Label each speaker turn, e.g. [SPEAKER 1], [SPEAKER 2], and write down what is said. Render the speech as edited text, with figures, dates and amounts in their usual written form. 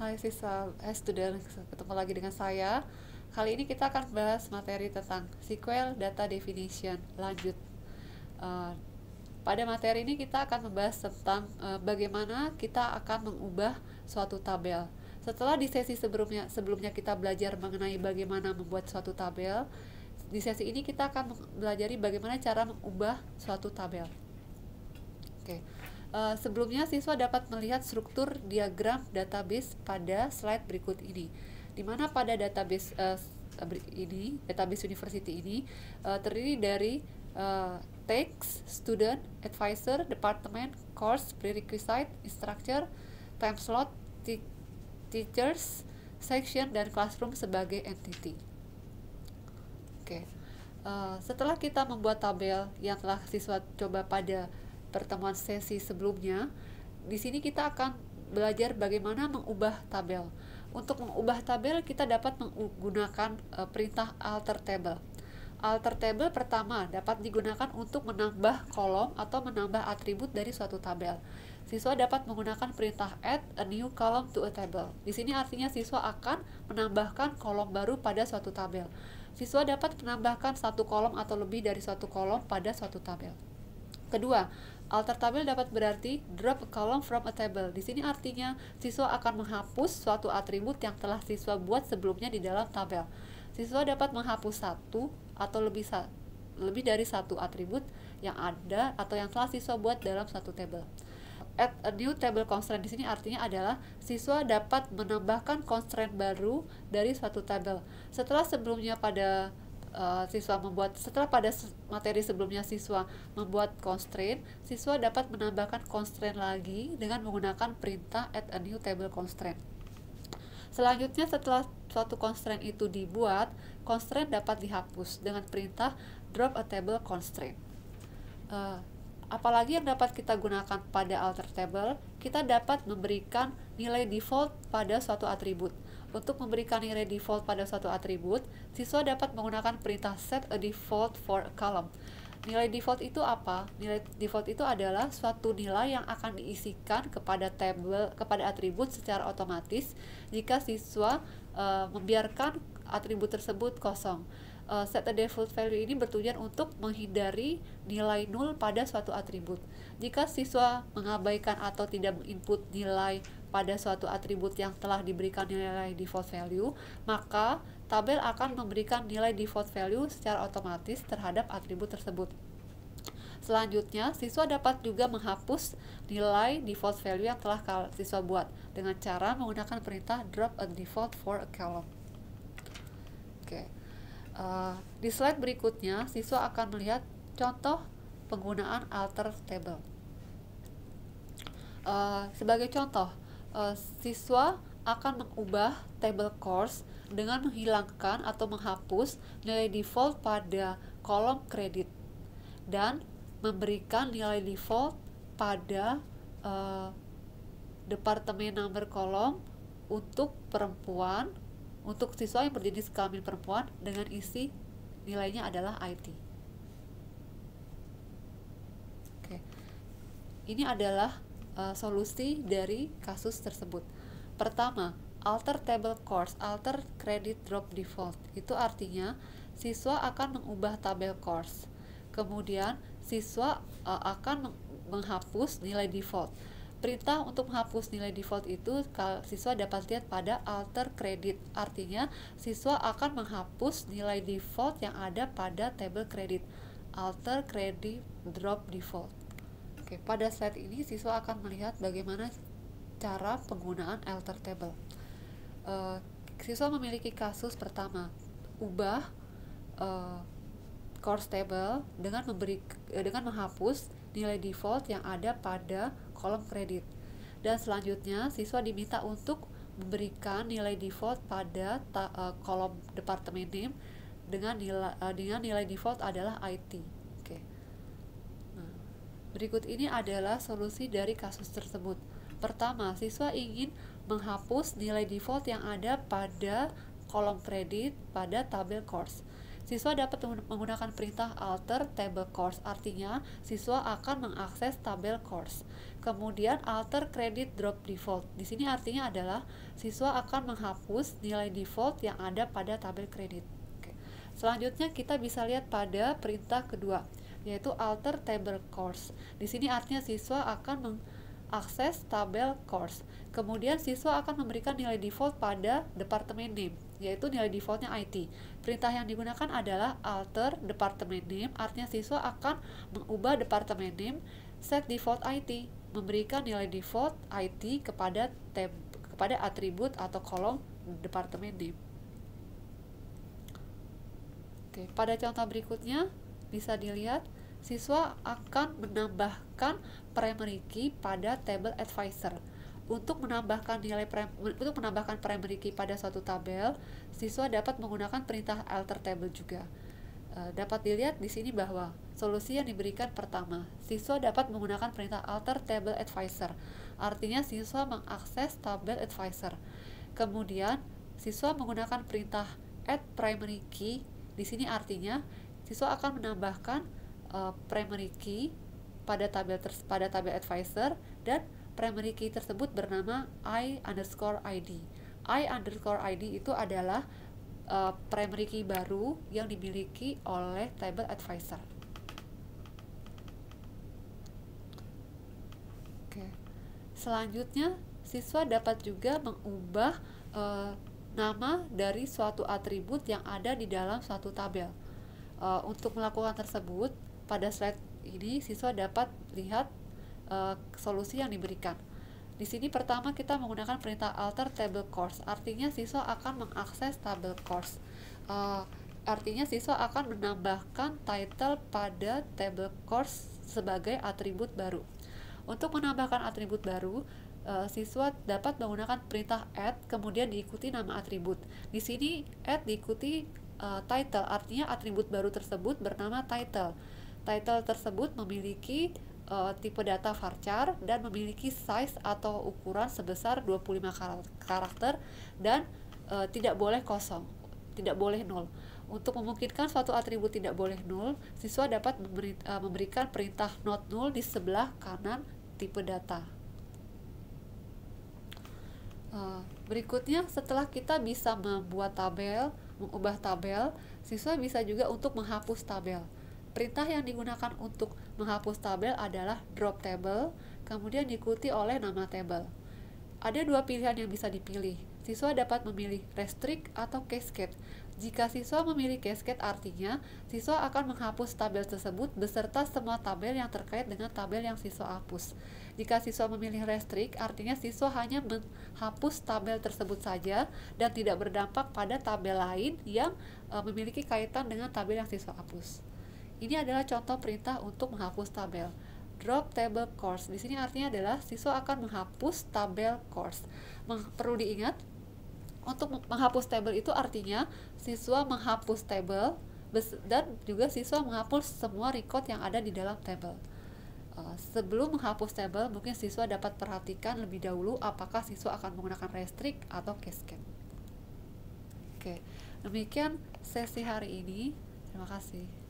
[SPEAKER 1] Hai siswa, student, ketemu lagi dengan saya. Kali ini kita akan bahas materi tentang SQL Data Definition. Lanjut. Uh, Pada materi ini kita akan membahas tentang bagaimana kita akan mengubah suatu tabel. Setelah di sesi sebelumnya kita belajar mengenai bagaimana membuat suatu tabel, di sesi ini kita akan belajar bagaimana cara mengubah suatu tabel. Oke. Sebelumnya siswa dapat melihat struktur diagram database pada slide berikut ini, di mana pada database database university ini terdiri dari text, student, advisor, department, course, prerequisite, instructor, time slot, teachers, section, dan classroom sebagai entity. Oke. Setelah kita membuat tabel yang telah siswa coba pada pertemuan sesi sebelumnya, di sini kita akan belajar bagaimana mengubah tabel. Untuk mengubah tabel kita dapat menggunakan perintah alter table. Alter table pertama dapat digunakan untuk menambah kolom atau menambah atribut dari suatu tabel. Siswa dapat menggunakan perintah add a new column to a table. Di sini artinya siswa akan menambahkan kolom baru pada suatu tabel. Siswa dapat menambahkan satu kolom atau lebih dari satu kolom pada suatu tabel. Kedua, alter table dapat berarti drop a column from a table. Di sini artinya siswa akan menghapus suatu atribut yang telah siswa buat sebelumnya di dalam tabel. Siswa dapat menghapus satu atau lebih dari satu atribut yang ada atau yang telah siswa buat dalam satu table. Add a new table constraint di sini artinya adalah siswa dapat menambahkan constraint baru dari suatu tabel. Setelah sebelumnya pada setelah pada materi sebelumnya siswa membuat constraint, siswa dapat menambahkan constraint lagi dengan menggunakan perintah add a new table constraint. Selanjutnya, setelah suatu constraint itu dibuat, constraint dapat dihapus dengan perintah drop a table constraint. Apalagi yang dapat kita gunakan pada alter table, kita dapat memberikan nilai default pada suatu atribut. Untuk memberikan nilai default pada suatu atribut, siswa dapat menggunakan perintah set a default for a column. Nilai default itu apa? Nilai default itu adalah suatu nilai yang akan diisikan kepada atribut secara otomatis jika siswa membiarkan atribut tersebut kosong. Set a default value ini bertujuan untuk menghindari nilai nol pada suatu atribut. Jika siswa mengabaikan atau tidak menginput nilai pada suatu atribut yang telah diberikan nilai default value, maka tabel akan memberikan nilai default value secara otomatis terhadap atribut tersebut. Selanjutnya, siswa dapat juga menghapus nilai default value yang telah siswa buat dengan cara menggunakan perintah drop a default for a column. Oke. Di slide berikutnya, siswa akan melihat contoh penggunaan alter table. Sebagai contoh, siswa akan mengubah table course dengan menghilangkan atau menghapus nilai default pada kolom kredit dan memberikan nilai default pada departemen number kolom untuk perempuan, untuk siswa yang berjenis kelamin perempuan dengan isi nilainya adalah IT. Oke. Ini adalah solusi dari kasus tersebut. Pertama, alter table course, alter credit drop default. Itu artinya siswa akan mengubah tabel course. Kemudian siswa akan menghapus nilai default. Perintah untuk menghapus nilai default itu siswa dapat lihat pada alter credit. Artinya siswa akan menghapus nilai default yang ada pada table credit. Alter credit drop default. Oke, pada slide ini siswa akan melihat bagaimana cara penggunaan alter table. Siswa memiliki kasus pertama, ubah course table dengan menghapus nilai default yang ada pada kolom kredit. Dan selanjutnya siswa diminta untuk memberikan nilai default pada kolom departemen name dengan nilai default adalah IT. Oke. Nah, berikut ini adalah solusi dari kasus tersebut. Pertama, siswa ingin menghapus nilai default yang ada pada kolom kredit pada tabel course. siswa dapat menggunakan perintah alter table course, artinya siswa akan mengakses tabel course. Kemudian alter credit drop default, di sini artinya adalah siswa akan menghapus nilai default yang ada pada tabel kredit. Oke. Selanjutnya kita bisa lihat pada perintah kedua, yaitu alter table course. Di sini artinya siswa akan mengakses tabel course. Kemudian siswa akan memberikan nilai default pada departemen name, yaitu nilai defaultnya IT. Perintah yang digunakan adalah alter department name, artinya siswa akan mengubah departemen name set default IT, memberikan nilai default IT kepada atribut atau kolom departemen name. Oke, pada contoh berikutnya bisa dilihat siswa akan menambahkan primary key pada table advisor. Untuk menambahkan primary key pada suatu tabel, siswa dapat menggunakan perintah alter table juga. Dapat dilihat di sini bahwa solusi yang diberikan pertama, siswa dapat menggunakan perintah alter table advisor, artinya siswa mengakses tabel advisor. Kemudian siswa menggunakan perintah add primary key, di sini artinya siswa akan menambahkan primary key pada tabel advisor, dan primary key tersebut bernama I_ID. I_ID itu adalah primary key baru yang dimiliki oleh table advisor. Oke. Selanjutnya, siswa dapat juga mengubah nama dari suatu atribut yang ada di dalam suatu tabel. Untuk melakukan tersebut, pada slide ini siswa dapat lihat solusi yang diberikan. Di sini pertama kita menggunakan perintah alter table course, artinya siswa akan mengakses tabel course. Artinya siswa akan menambahkan title pada table course sebagai atribut baru. Untuk menambahkan atribut baru, siswa dapat menggunakan perintah add kemudian diikuti nama atribut. Di sini add diikuti title, artinya atribut baru tersebut bernama title. Title tersebut memiliki tipe data varchar dan memiliki size atau ukuran sebesar 25 karakter dan tidak boleh kosong, tidak boleh nol. Untuk memungkinkan suatu atribut tidak boleh nol, siswa dapat memberikan perintah not null di sebelah kanan tipe data. Berikutnya, setelah kita bisa membuat tabel, mengubah tabel, siswa bisa juga untuk menghapus tabel. Perintah yang digunakan untuk menghapus tabel adalah drop table, kemudian diikuti oleh nama table. Ada dua pilihan yang bisa dipilih. Siswa dapat memilih restrict atau cascade. Jika siswa memilih cascade, artinya siswa akan menghapus tabel tersebut beserta semua tabel yang terkait dengan tabel yang siswa hapus. Jika siswa memilih restrict, artinya siswa hanya menghapus tabel tersebut saja dan tidak berdampak pada tabel lain yang memiliki kaitan dengan tabel yang siswa hapus. Ini adalah contoh perintah untuk menghapus tabel. Drop table course. Di sini artinya adalah siswa akan menghapus tabel course. Perlu diingat, untuk menghapus tabel itu artinya siswa menghapus tabel dan juga siswa menghapus semua record yang ada di dalam tabel. Sebelum menghapus tabel, mungkin siswa dapat perhatikan lebih dahulu apakah siswa akan menggunakan restrict atau cascade. Oke, demikian sesi hari ini. Terima kasih.